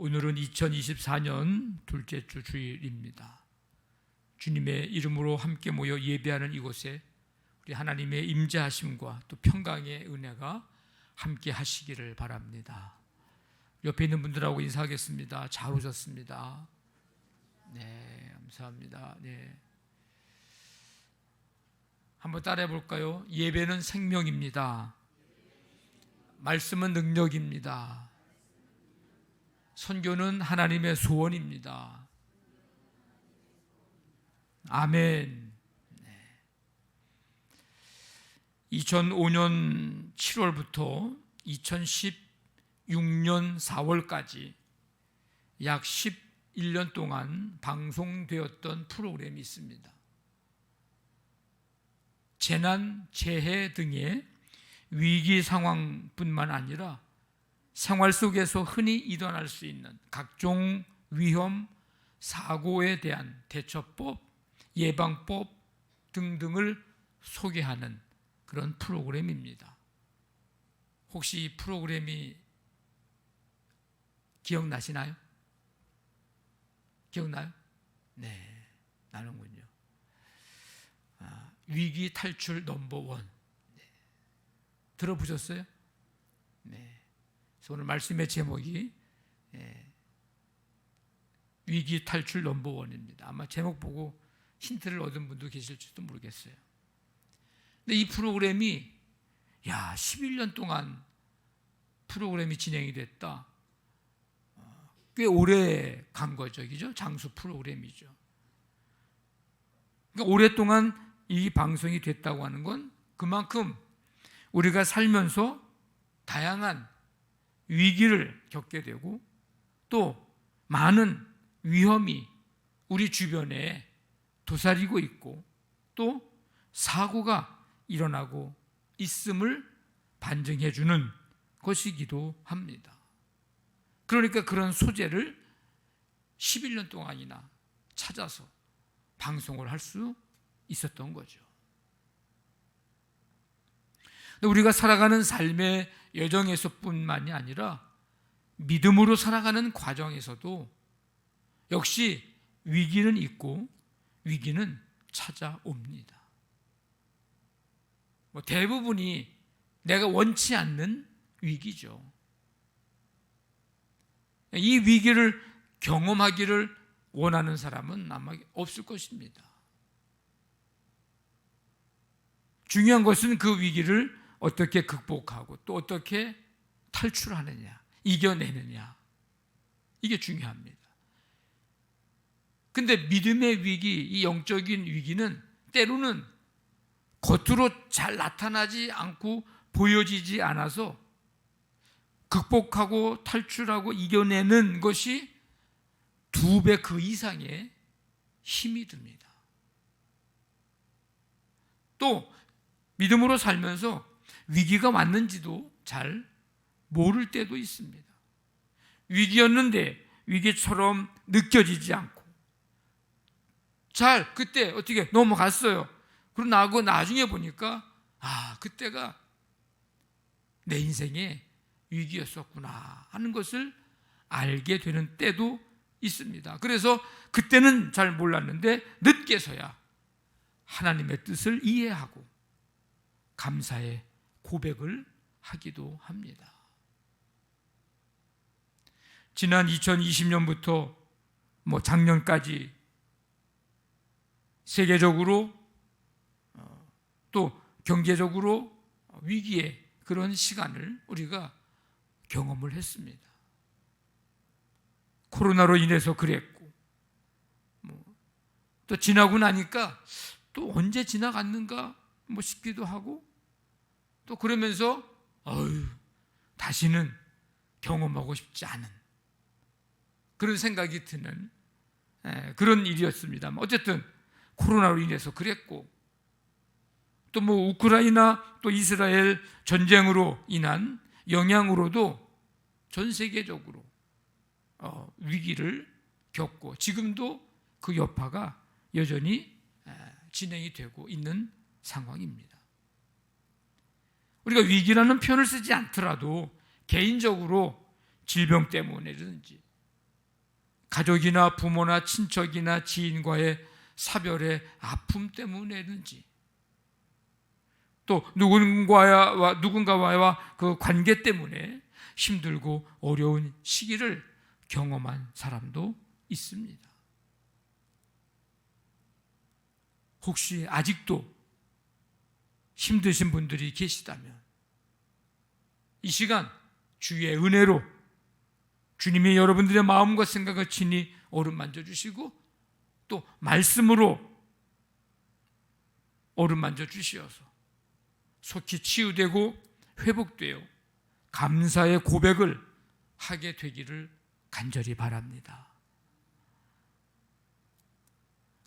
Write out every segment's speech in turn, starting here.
오늘은 2024년 둘째 주 주일입니다. 주님의 이름으로 함께 모여 예배하는 이곳에 우리 하나님의 임재하심과 또 평강의 은혜가 함께 하시기를 바랍니다. 옆에 있는 분들하고 인사하겠습니다. 잘 오셨습니다. 네, 감사합니다. 네. 한번 따라해 볼까요? 예배는 생명입니다. 말씀은 능력입니다. 선교는 하나님의 소원입니다. 아멘. 2005년 7월부터 2016년 4월까지 약 11년 동안 방송되었던 프로그램이 있습니다. 재난, 재해 등의 위기 상황뿐만 아니라 생활 속에서 흔히 일어날 수 있는 각종 위험, 사고에 대한 대처법, 예방법 등등을 소개하는 그런 프로그램입니다. 혹시 이 프로그램이 기억나시나요? 기억나요? 네, 나는군요. 위기 탈출 넘버원. 네. 들어보셨어요? 네. 그래서 오늘 말씀의 제목이 위기 탈출 넘버원입니다. 아마 제목 보고 힌트를 얻은 분도 계실지도 모르겠어요. 근데 이 프로그램이 11년 동안 프로그램이 진행이 됐다. 꽤 오래 간 거죠. 그죠? 장수 프로그램이죠. 그러니까 오랫동안 이 방송이 됐다고 하는 건 그만큼 우리가 살면서 다양한 위기를 겪게 되고 또 많은 위험이 우리 주변에 도사리고 있고 또 사고가 일어나고 있음을 반증해 주는 것이기도 합니다. 그러니까 그런 소재를 11년 동안이나 찾아서 방송을 할 수 있었던 거죠. 우리가 살아가는 삶의 여정에서뿐만이 아니라 믿음으로 살아가는 과정에서도 역시 위기는 있고 위기는 찾아옵니다. 대부분이 내가 원치 않는 위기죠. 이 위기를 경험하기를 원하는 사람은 아마 없을 것입니다. 중요한 것은 그 위기를 어떻게 극복하고 또 어떻게 탈출하느냐, 이겨내느냐, 이게 중요합니다. 근데 믿음의 위기, 이 영적인 위기는 때로는 겉으로 잘 나타나지 않고 보여지지 않아서 극복하고 탈출하고 이겨내는 것이 2배 그 이상의 힘이 듭니다. 또 믿음으로 살면서 위기가 왔는지도 잘 모를 때도 있습니다. 위기였는데 위기처럼 느껴지지 않고 잘 그때 어떻게 넘어갔어요. 그러고 나중에 보니까 그때가 내 인생의 위기였었구나 하는 것을 알게 되는 때도 있습니다. 그래서 그때는 잘 몰랐는데 늦게서야 하나님의 뜻을 이해하고 감사의 고백을 하기도 합니다. 지난 2020년부터 작년까지 세계적으로 또 경제적으로 위기의 그런 시간을 우리가 경험을 했습니다. 코로나로 인해서 그랬고 또 지나고 나니까 또 언제 지나갔는가 싶기도 하고 또 그러면서 다시는 경험하고 싶지 않은 그런 생각이 드는 그런 일이었습니다. 어쨌든 코로나로 인해서 그랬고 또 우크라이나 또 이스라엘 전쟁으로 인한 영향으로도 전 세계적으로 위기를 겪고 지금도 그 여파가 여전히 진행이 되고 있는 상황입니다. 우리가 위기라는 표현을 쓰지 않더라도 개인적으로 질병 때문이라든지 가족이나 부모나 친척이나 지인과의 사별의 아픔 때문이든지, 또 누군가와의 그 관계 때문에 힘들고 어려운 시기를 경험한 사람도 있습니다. 혹시 아직도 힘드신 분들이 계시다면 이 시간 주의 은혜로 주님이 여러분들의 마음과 생각을 친히 어루만져 주시고 또 말씀으로 어루만져 주시어서 속히 치유되고 회복되어 감사의 고백을 하게 되기를 간절히 바랍니다.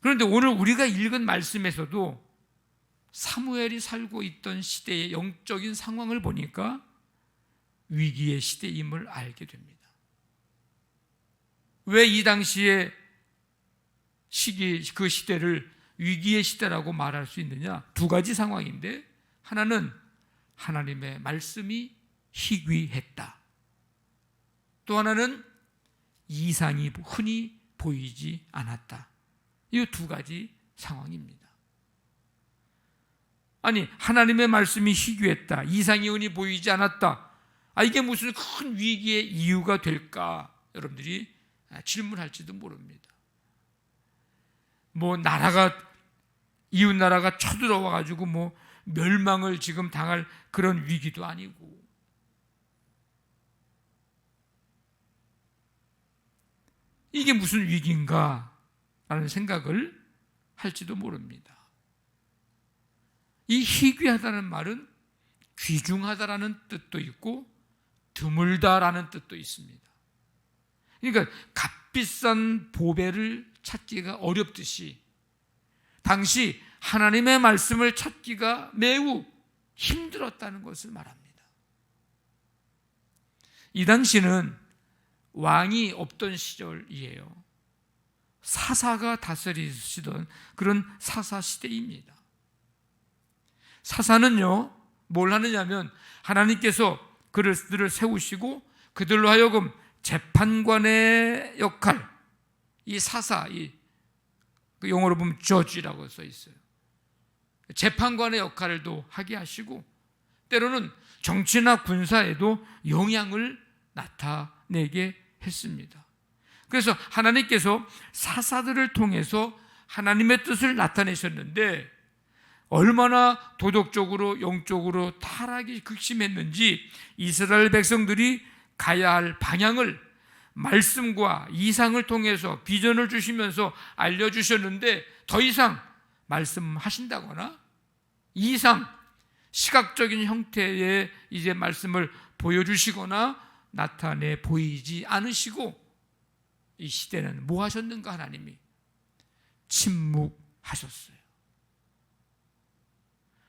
그런데 오늘 우리가 읽은 말씀에서도 사무엘이 살고 있던 시대의 영적인 상황을 보니까 위기의 시대임을 알게 됩니다. 왜 이 당시의 그 시대를 위기의 시대라고 말할 수 있느냐? 두 가지 상황인데, 하나는 하나님의 말씀이 희귀했다. 또 하나는 이상이 흔히 보이지 않았다. 이 두 가지 상황입니다. 아니, 하나님의 말씀이 희귀했다, 이상이 흔히 보이지 않았다, 이게 무슨 큰 위기의 이유가 될까? 여러분들이 질문할지도 모릅니다. 이웃 나라가 쳐들어와 가지고 멸망을 지금 당할 그런 위기도 아니고, 이게 무슨 위기인가 라는 생각을 할지도 모릅니다. 이 희귀하다는 말은 귀중하다라는 뜻도 있고 드물다라는 뜻도 있습니다. 그러니까 값비싼 보배를 찾기가 어렵듯이 당시 하나님의 말씀을 찾기가 매우 힘들었다는 것을 말합니다. 이 당시는 왕이 없던 시절이에요. 사사가 다스리시던 그런 사사 시대입니다. 사사는요, 뭘 하느냐면 하나님께서 그들을 세우시고 그들로 하여금 재판관의 역할, 이 사사, 그 영어로 보면 judge라고 써 있어요. 재판관의 역할도 하게 하시고 때로는 정치나 군사에도 영향을 나타내게 했습니다. 그래서 하나님께서 사사들을 통해서 하나님의 뜻을 나타내셨는데 얼마나 도덕적으로 영적으로 타락이 극심했는지 이스라엘 백성들이 가야 할 방향을 말씀과 이상을 통해서 비전을 주시면서 알려주셨는데 더 이상 말씀하신다거나 이상 시각적인 형태의 이제 말씀을 보여주시거나 나타내 보이지 않으시고 이 시대는 뭐 하셨는가? 하나님이 침묵하셨어요.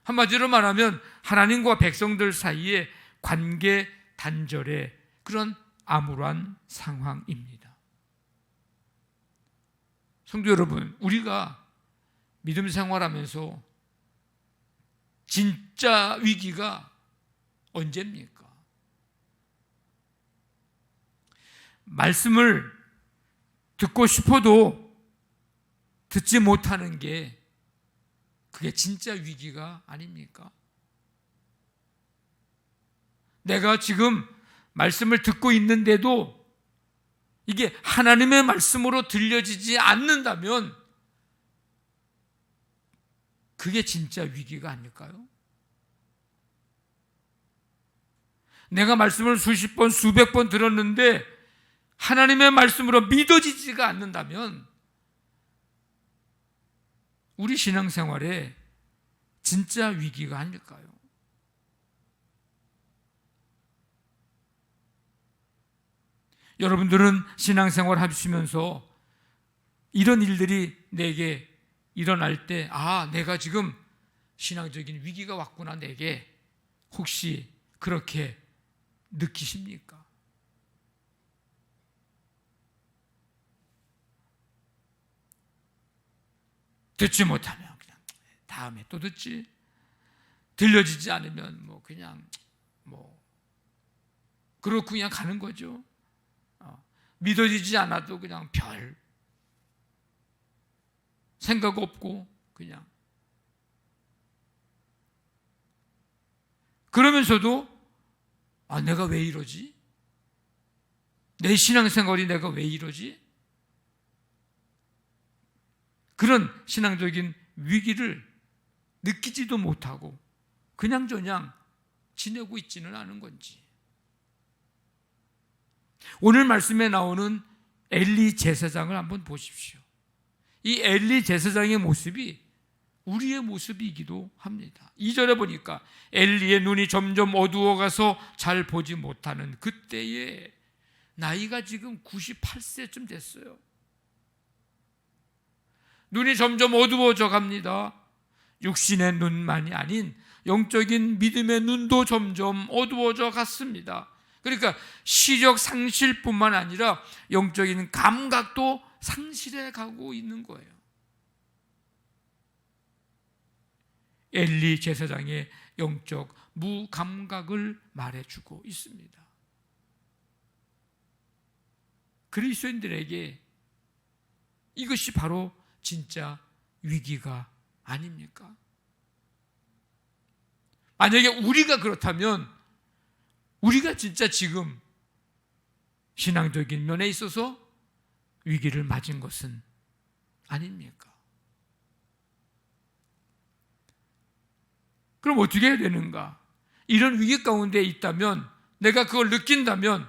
한마디로 말하면 하나님과 백성들 사이에 관계 단절의 그런 암울한 상황입니다. 성도 여러분, 우리가 믿음 생활하면서 진짜 위기가 언제입니까? 말씀을 듣고 싶어도 듣지 못하는 게 그게 진짜 위기가 아닙니까? 내가 지금 말씀을 듣고 있는데도 이게 하나님의 말씀으로 들려지지 않는다면 그게 진짜 위기가 아닐까요? 내가 말씀을 수십 번, 수백 번 들었는데 하나님의 말씀으로 믿어지지가 않는다면 우리 신앙생활에 진짜 위기가 아닐까요? 여러분들은 신앙생활 하시면서 이런 일들이 내게 일어날 때, 내가 지금 신앙적인 위기가 왔구나, 내게. 혹시 그렇게 느끼십니까? 듣지 못하면 그냥 다음에 또 듣지, 들려지지 않으면 그냥 그렇고 그냥 가는 거죠. 믿어지지 않아도 그냥 별 생각 없고 그냥 그러면서도 내가 왜 이러지? 내 신앙생활이 내가 왜 이러지? 그런 신앙적인 위기를 느끼지도 못하고 그냥저냥 지내고 있지는 않은 건지. 오늘 말씀에 나오는 엘리 제사장을 한번 보십시오. 이 엘리 제사장의 모습이 우리의 모습이기도 합니다. 2절에 보니까 엘리의 눈이 점점 어두워가서 잘 보지 못하는 그때에 나이가 지금 98세쯤 됐어요. 눈이 점점 어두워져 갑니다. 육신의 눈만이 아닌 영적인 믿음의 눈도 점점 어두워져 갔습니다. 그러니까 시력 상실뿐만 아니라 영적인 감각도 상실해 가고 있는 거예요. 엘리 제사장의 영적 무감각을 말해주고 있습니다. 그리스도인들에게 이것이 바로 진짜 위기가 아닙니까? 만약에 우리가 그렇다면 우리가 진짜 지금 신앙적인 면에 있어서 위기를 맞은 것은 아닙니까? 그럼 어떻게 해야 되는가? 이런 위기 가운데 있다면, 내가 그걸 느낀다면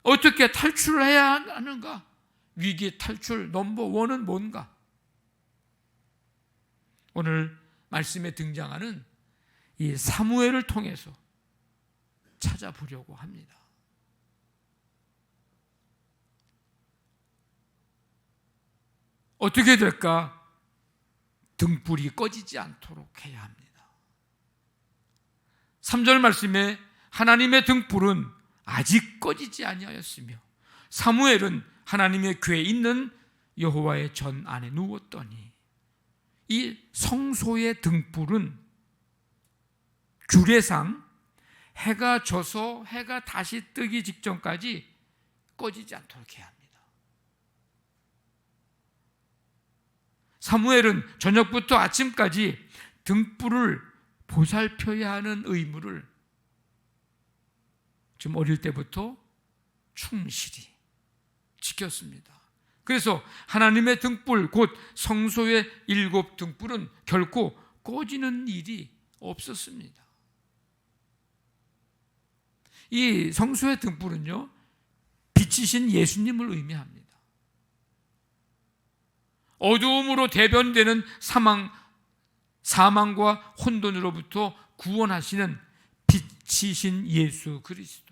어떻게 탈출을 해야 하는가? 위기 탈출 넘버 원은 뭔가? 오늘 말씀에 등장하는 이 사무엘을 통해서 찾아보려고 합니다. 어떻게 될까? 등불이 꺼지지 않도록 해야 합니다. 3절 말씀에 하나님의 등불은 아직 꺼지지 아니하였으며 사무엘은 하나님의 궤에 있는 여호와의 전 안에 누웠더니, 이 성소의 등불은 규례상 해가 져서 해가 다시 뜨기 직전까지 꺼지지 않도록 해야 합니다. 사무엘은 저녁부터 아침까지 등불을 보살펴야 하는 의무를 좀 어릴 때부터 충실히 지켰습니다. 그래서 하나님의 등불, 곧 성소의 7 등불은 결코 꺼지는 일이 없었습니다. 이 성소의 등불은요, 빛이신 예수님을 의미합니다. 어두움으로 대변되는 사망과 혼돈으로부터 구원하시는 빛이신 예수 그리스도.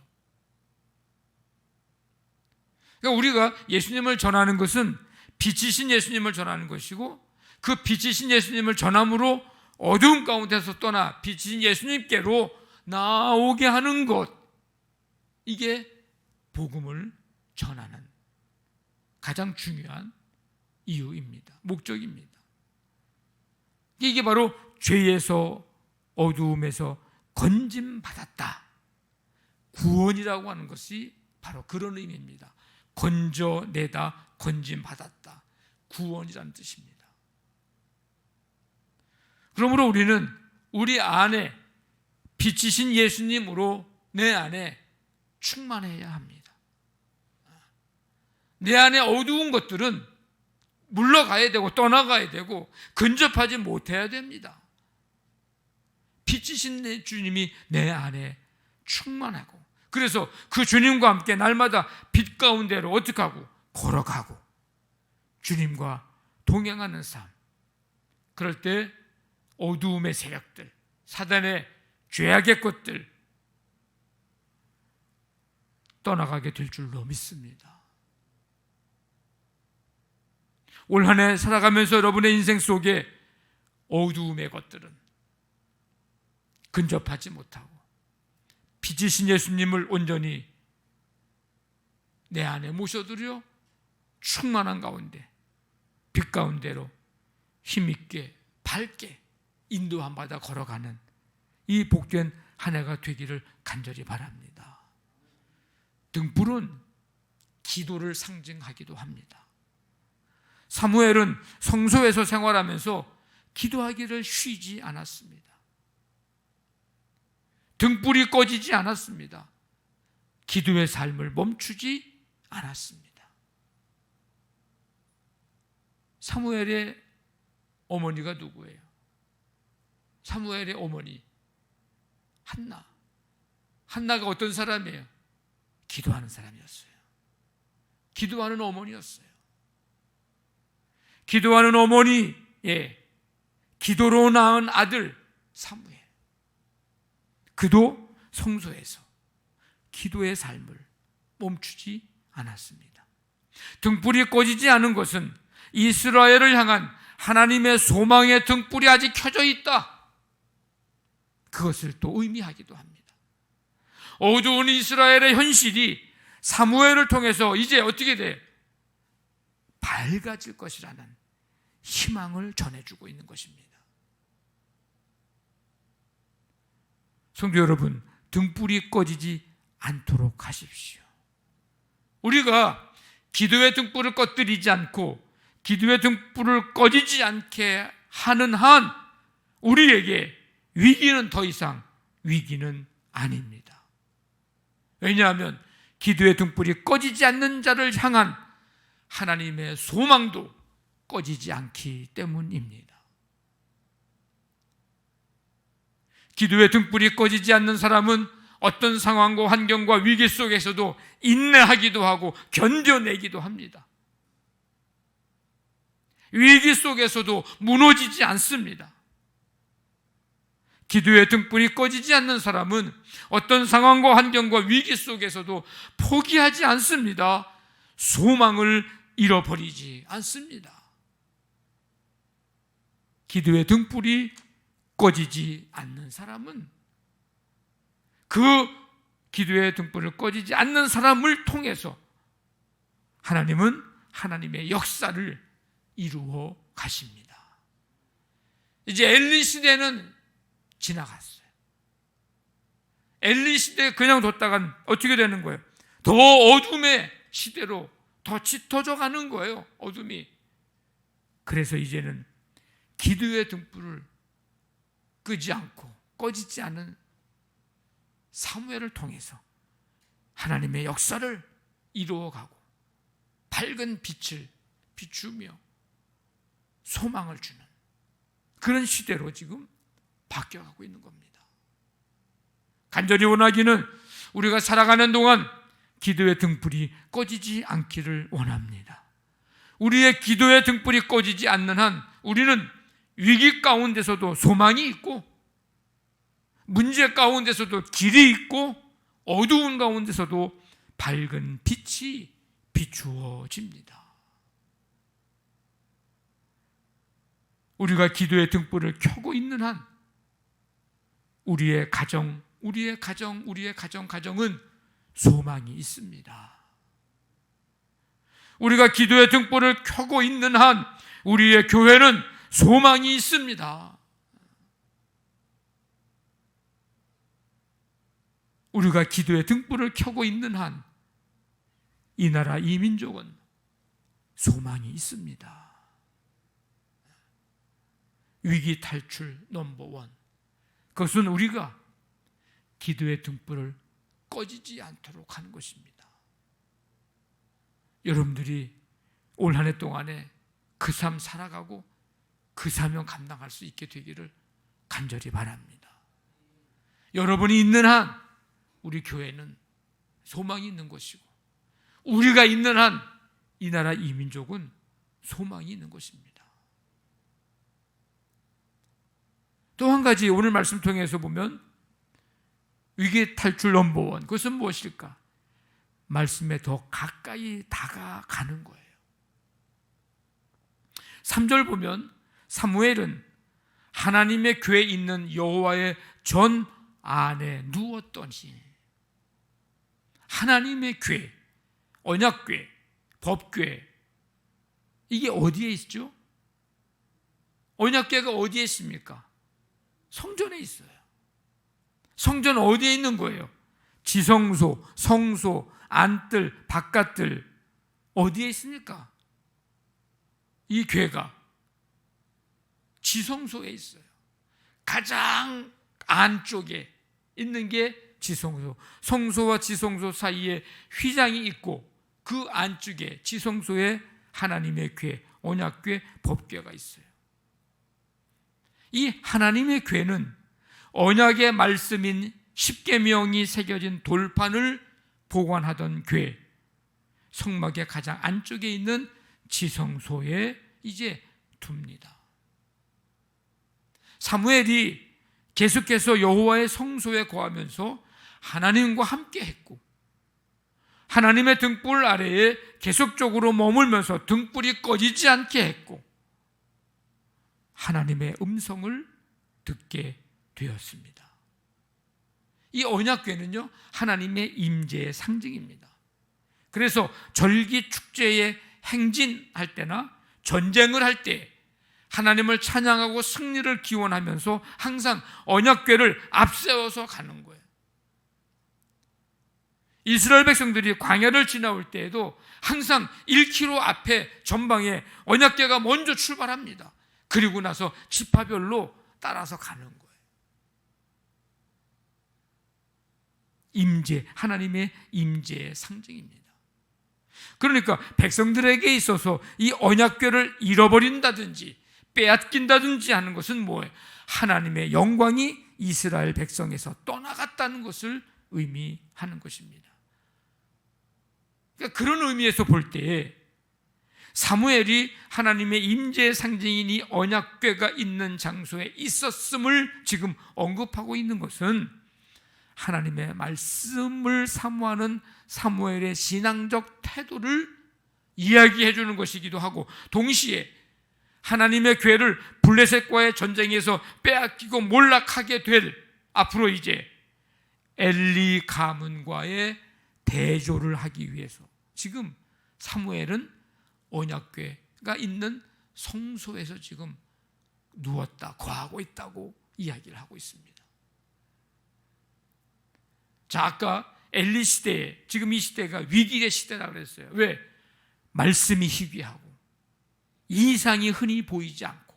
그러니까 우리가 예수님을 전하는 것은 빛이신 예수님을 전하는 것이고, 그 빛이신 예수님을 전함으로 어두운 가운데서 떠나 빛이신 예수님께로 나오게 하는 것, 이게 복음을 전하는 가장 중요한 이유입니다. 목적입니다. 이게 바로 죄에서, 어두움에서 건짐받았다. 구원이라고 하는 것이 바로 그런 의미입니다. 건져내다, 건짐받았다. 구원이라는 뜻입니다. 그러므로 우리는 우리 안에 빛이신 예수님으로 내 안에 충만해야 합니다. 내 안에 어두운 것들은 물러가야 되고 떠나가야 되고 근접하지 못해야 됩니다. 빛이신 주님이 내 안에 충만하고, 그래서 그 주님과 함께 날마다 빛 가운데로 어떻게 하고? 걸어가고 주님과 동행하는 삶. 그럴 때 어두움의 세력들, 사단의 죄악의 것들 떠나가게 될 줄로 믿습니다. 올 한 해 살아가면서 여러분의 인생 속에 어두움의 것들은 근접하지 못하고 빛이신 예수님을 온전히 내 안에 모셔들여 충만한 가운데, 빛 가운데로 힘있게 밝게 인도함 받아 걸어가는 이 복된 한 해가 되기를 간절히 바랍니다. 등불은 기도를 상징하기도 합니다. 사무엘은 성소에서 생활하면서 기도하기를 쉬지 않았습니다. 등불이 꺼지지 않았습니다. 기도의 삶을 멈추지 않았습니다. 사무엘의 어머니가 누구예요? 사무엘의 어머니 한나. 한나가 어떤 사람이에요? 기도하는 사람이었어요. 기도하는 어머니였어요. 기도하는 어머니의 기도로 낳은 아들 사무엘. 그도 성소에서 기도의 삶을 멈추지 않았습니다. 등불이 꺼지지 않은 것은 이스라엘을 향한 하나님의 소망의 등불이 아직 켜져 있다, 그것을 또 의미하기도 합니다. 어두운 이스라엘의 현실이 사무엘을 통해서 이제 어떻게 돼? 밝아질 것이라는 희망을 전해주고 있는 것입니다. 성도 여러분, 등불이 꺼지지 않도록 하십시오. 우리가 기도의 등불을 꺼뜨리지 않고 기도의 등불을 꺼지지 않게 하는 한 우리에게 위기는 더 이상 위기는 아닙니다. 왜냐하면 기도의 등불이 꺼지지 않는 자를 향한 하나님의 소망도 꺼지지 않기 때문입니다. 기도의 등불이 꺼지지 않는 사람은 어떤 상황과 환경과 위기 속에서도 인내하기도 하고 견뎌내기도 합니다. 위기 속에서도 무너지지 않습니다. 기도의 등불이 꺼지지 않는 사람은 어떤 상황과 환경과 위기 속에서도 포기하지 않습니다. 소망을 잃어버리지 않습니다. 기도의 등불이 꺼지지 않는 사람은 그 기도의 등불을 꺼지지 않는 사람을 통해서 하나님은 하나님의 역사를 이루어 가십니다. 이제 엘리 시대는 지나갔어요. 엘리 시대 그냥 뒀다간 어떻게 되는 거예요? 더 어둠의 시대로 더 짙어져 가는 거예요, 어둠이. 그래서 이제는 기도의 등불을 끄지 않고 꺼지지 않은 사무엘을 통해서 하나님의 역사를 이루어가고 밝은 빛을 비추며 소망을 주는 그런 시대로 지금 바뀌어가고 있는 겁니다. 간절히 원하기는 우리가 살아가는 동안 기도의 등불이 꺼지지 않기를 원합니다. 우리의 기도의 등불이 꺼지지 않는 한 우리는 위기 가운데서도 소망이 있고, 문제 가운데서도 길이 있고, 어두운 가운데서도 밝은 빛이 비추어집니다. 우리가 기도의 등불을 켜고 있는 한 우리의 가정은 소망이 있습니다. 우리가 기도의 등불을 켜고 있는 한 우리의 교회는 소망이 있습니다. 우리가 기도의 등불을 켜고 있는 한 이 나라, 이 민족은 소망이 있습니다. 위기 탈출 넘버원, 그것은 우리가 기도의 등불을 꺼지지 않도록 하는 것입니다. 여러분들이 올 한 해 동안에 그 삶 살아가고 그 사명 감당할 수 있게 되기를 간절히 바랍니다. 여러분이 있는 한 우리 교회는 소망이 있는 것이고, 우리가 있는 한 이 나라, 이 민족은 소망이 있는 것입니다. 또 한 가지 오늘 말씀 통해서 보면 위기 탈출 넘버원, 그것은 무엇일까? 말씀에 더 가까이 다가가는 거예요. 3절 보면 사무엘은 하나님의 궤에 있는 여호와의 전 안에 누웠더니, 하나님의 궤, 언약궤, 법궤, 이게 어디에 있죠? 언약궤가 어디에 있습니까? 성전에 있어요. 성전 어디에 있는 거예요? 지성소, 성소, 안뜰, 바깥뜰, 어디에 있습니까? 이 궤가 지성소에 있어요. 가장 안쪽에 있는 게 지성소. 성소와 지성소 사이에 휘장이 있고 그 안쪽에 지성소에 하나님의 궤, 언약궤, 법궤가 있어요. 이 하나님의 궤는 언약의 말씀인 십계명이 새겨진 돌판을 보관하던 궤, 성막의 가장 안쪽에 있는 지성소에 이제 둡니다. 사무엘이 계속해서 여호와의 성소에 거하면서 하나님과 함께 했고 하나님의 등불 아래에 계속적으로 머물면서 등불이 꺼지지 않게 했고 하나님의 음성을 듣게 되었습니다. 이 언약궤는요, 하나님의 임재의 상징입니다. 그래서 절기 축제에 행진할 때나 전쟁을 할 때 하나님을 찬양하고 승리를 기원하면서 항상 언약궤를 앞세워서 가는 거예요. 이스라엘 백성들이 광야를 지나올 때에도 항상 1km 앞에 전방에 언약궤가 먼저 출발합니다. 그리고 나서 지파별로 따라서 가는 거예요. 임재, 하나님의 임재의 상징입니다. 그러니까 백성들에게 있어서 이 언약궤를 잃어버린다든지 빼앗긴다든지 하는 것은 뭐예요? 하나님의 영광이 이스라엘 백성에서 떠나갔다는 것을 의미하는 것입니다. 그러니까 그런 의미에서 볼 때 사무엘이 하나님의 임재의 상징인 이 언약궤가 있는 장소에 있었음을 지금 언급하고 있는 것은 하나님의 말씀을 사모하는 사무엘의 신앙적 태도를 이야기해 주는 것이기도 하고 동시에 하나님의 궤를 블레셋과의 전쟁에서 빼앗기고 몰락하게 될 앞으로 이제 엘리 가문과의 대조를 하기 위해서 지금 사무엘은 언약궤가 있는 성소에서 지금 누웠다, 거하고 있다고 이야기를 하고 있습니다. 자, 아까 엘리 시대에, 지금 이 시대가 위기의 시대라고 그랬어요. 왜? 말씀이 희귀하고 이상이 흔히 보이지 않고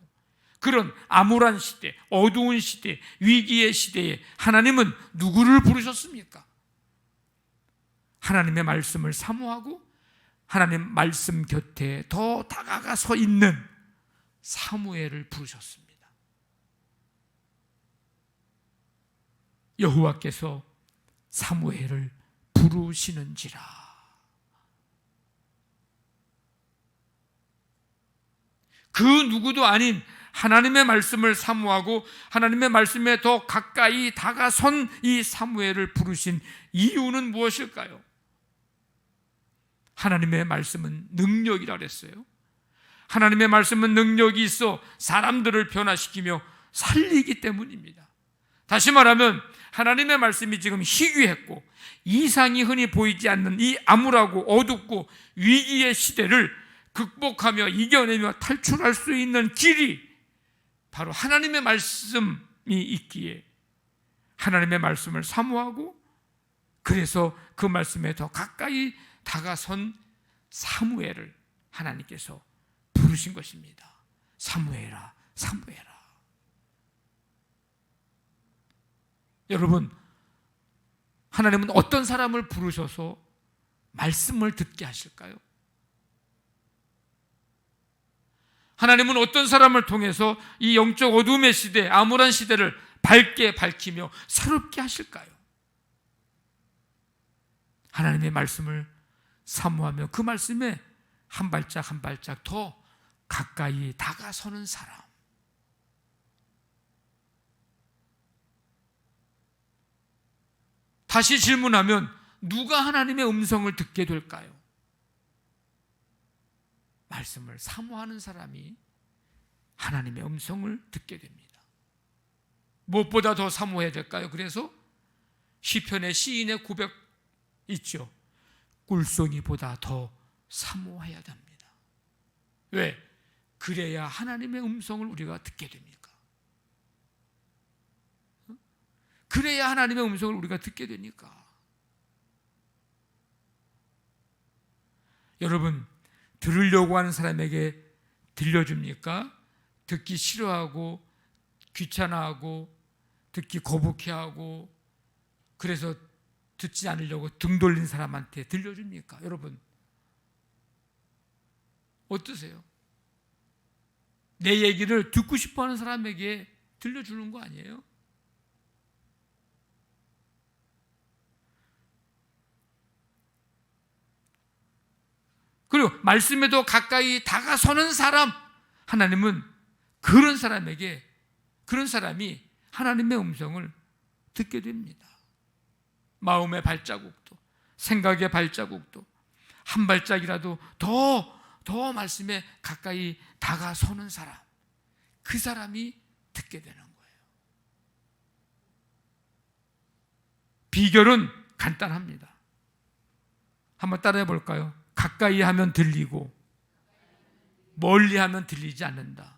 그런 암울한 시대, 어두운 시대, 위기의 시대에 하나님은 누구를 부르셨습니까? 하나님의 말씀을 사모하고 하나님 말씀 곁에 더 다가가 서 있는 사무엘을 부르셨습니다. 여호와께서 사무엘을 부르시는지라. 그 누구도 아닌 하나님의 말씀을 사모하고 하나님의 말씀에 더 가까이 다가선 이 사무엘을 부르신 이유는 무엇일까요? 하나님의 말씀은 능력이라 그랬어요. 하나님의 말씀은 능력이 있어 사람들을 변화시키며 살리기 때문입니다. 다시 말하면 하나님의 말씀이 지금 희귀했고 이상이 흔히 보이지 않는 이 암울하고 어둡고 위기의 시대를 극복하며 이겨내며 탈출할 수 있는 길이 바로 하나님의 말씀이 있기에 하나님의 말씀을 사모하고 그래서 그 말씀에 더 가까이 다가선 사무엘을 하나님께서 부르신 것입니다. 사무엘아, 사무엘아. 여러분, 하나님은 어떤 사람을 부르셔서 말씀을 듣게 하실까요? 하나님은 어떤 사람을 통해서 이 영적 어둠의 시대, 암울한 시대를 밝게 밝히며 새롭게 하실까요? 하나님의 말씀을 사모하며 그 말씀에 한 발짝 한 발짝 더 가까이 다가서는 사람. 다시 질문하면 누가 하나님의 음성을 듣게 될까요? 말씀을 사모하는 사람이 하나님의 음성을 듣게 됩니다. 무엇보다 더 사모해야 될까요? 그래서 시편의 시인의 고백 있죠. 꿀송이보다 더 사모해야 됩니다. 왜? 그래야 하나님의 음성을 우리가 듣게 됩니까? 그래야 하나님의 음성을 우리가 듣게 되니까. 여러분, 들으려고 하는 사람에게 들려줍니까? 듣기 싫어하고 귀찮아하고 듣기 거북해하고 그래서 듣지 않으려고 등 돌린 사람한테 들려줍니까? 여러분, 어떠세요? 내 얘기를 듣고 싶어하는 사람에게 들려주는 거 아니에요? 그리고 말씀에도 가까이 다가서는 사람, 하나님은 그런 사람에게, 그런 사람이 하나님의 음성을 듣게 됩니다. 마음의 발자국도, 생각의 발자국도 한 발짝이라도 더 말씀에 가까이 다가서는 사람, 그 사람이 듣게 되는 거예요. 비결은 간단합니다. 한번 따라해 볼까요? 가까이 하면 들리고 멀리 하면 들리지 않는다.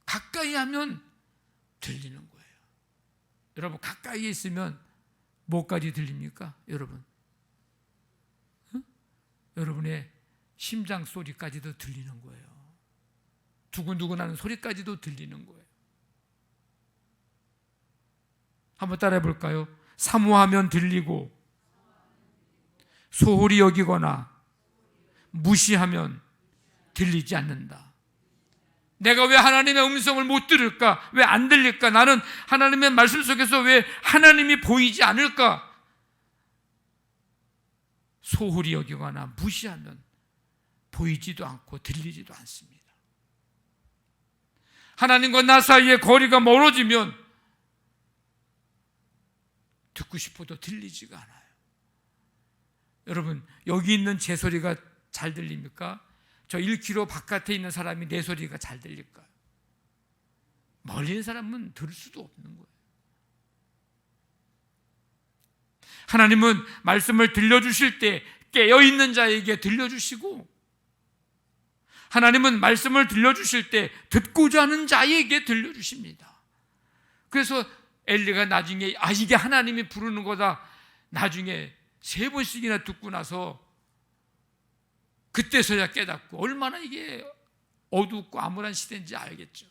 가까이 하면 들리는 거예요. 여러분, 가까이에 있으면 뭐까지 들립니까? 여러분, 여러분의 심장 소리까지도 들리는 거예요. 두근두근하는 소리까지도 들리는 거예요. 한번 따라해 볼까요? 사모하면 들리고 소홀히 여기거나 무시하면 들리지 않는다. 내가 왜 하나님의 음성을 못 들을까? 왜 안 들릴까? 나는 하나님의 말씀 속에서 왜 하나님이 보이지 않을까? 소홀히 여기거나 무시하면 보이지도 않고 들리지도 않습니다. 하나님과 나 사이의 거리가 멀어지면 듣고 싶어도 들리지가 않아요. 여러분, 여기 있는 제 소리가 잘 들립니까? 저 1km 바깥에 있는 사람이 내 소리가 잘 들릴까요? 멀리 있는 사람은 들을 수도 없는 거예요. 하나님은 말씀을 들려주실 때 깨어있는 자에게 들려주시고, 하나님은 말씀을 들려주실 때 듣고자 하는 자에게 들려주십니다. 그래서 엘리가 나중에 이게 하나님이 부르는 거다, 나중에 3번씩이나 듣고 나서 그때서야 깨닫고, 얼마나 이게 어둡고 암울한 시대인지 알겠죠.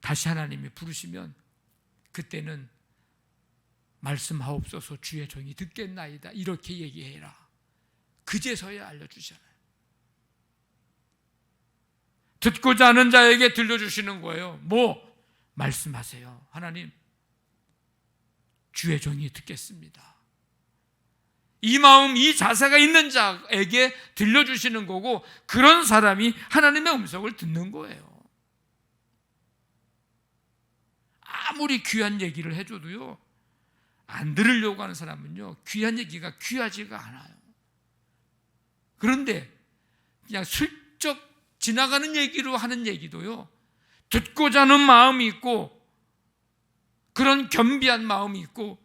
다시 하나님이 부르시면 그때는 말씀하옵소서 주의 종이 듣겠나이다, 이렇게 얘기해라. 그제서야 알려주잖아요. 듣고자 하는 자에게 들려주시는 거예요. 말씀하세요. 하나님, 주의 종이 듣겠습니다. 이 마음, 이 자세가 있는 자에게 들려주시는 거고, 그런 사람이 하나님의 음성을 듣는 거예요. 아무리 귀한 얘기를 해줘도요, 안 들으려고 하는 사람은요, 귀한 얘기가 귀하지가 않아요. 그런데 그냥 슬쩍 지나가는 얘기로 하는 얘기도요, 듣고자 하는 마음이 있고, 그런 겸비한 마음이 있고,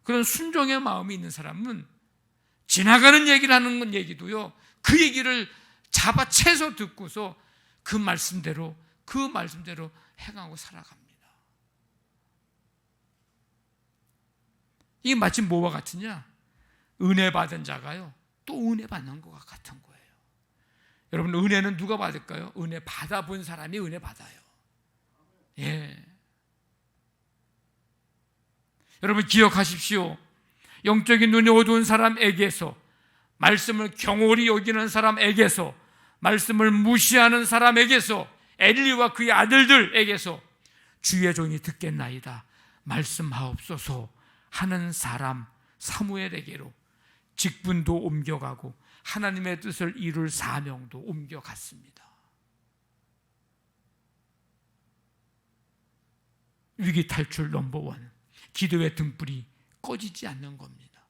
그런 순종의 마음이 있는 사람은 지나가는 얘기를 하는 얘기도요, 그 얘기를 잡아채서 듣고서 그 말씀대로 행하고 살아갑니다. 이게 마치 뭐와 같으냐? 은혜 받은 자가요, 또 은혜 받는 것과 같은 거예요. 여러분, 은혜는 누가 받을까요? 은혜 받아본 사람이 은혜 받아요. 예. 여러분, 기억하십시오. 영적인 눈이 어두운 사람에게서, 말씀을 경홀히 여기는 사람에게서, 말씀을 무시하는 사람에게서, 엘리와 그의 아들들에게서 주의 종이 듣겠나이다, 말씀하옵소서 하는 사람 사무엘에게로 직분도 옮겨가고 하나님의 뜻을 이룰 사명도 옮겨갔습니다. 위기 탈출 넘버원, 기도의 등불이 꺼지지 않는 겁니다.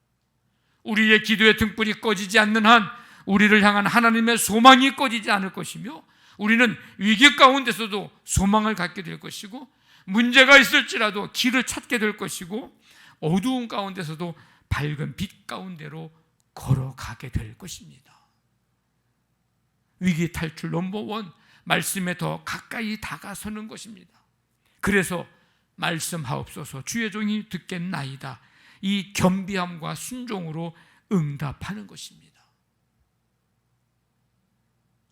우리의 기도의 등불이 꺼지지 않는 한 우리를 향한 하나님의 소망이 꺼지지 않을 것이며, 우리는 위기 가운데서도 소망을 갖게 될 것이고, 문제가 있을지라도 길을 찾게 될 것이고, 어두운 가운데서도 밝은 빛 가운데로 걸어가게 될 것입니다. 위기 탈출 넘버원, 말씀에 더 가까이 다가서는 것입니다. 그래서 말씀하옵소서. 주의 종이 듣겠나이다. 이 겸비함과 순종으로 응답하는 것입니다.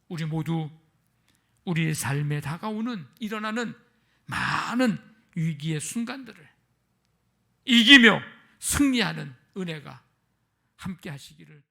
우리 모두 우리의 삶에 다가오는 일어나는 많은 위기의 순간들을 이기며 승리하는 은혜가 함께 하시기를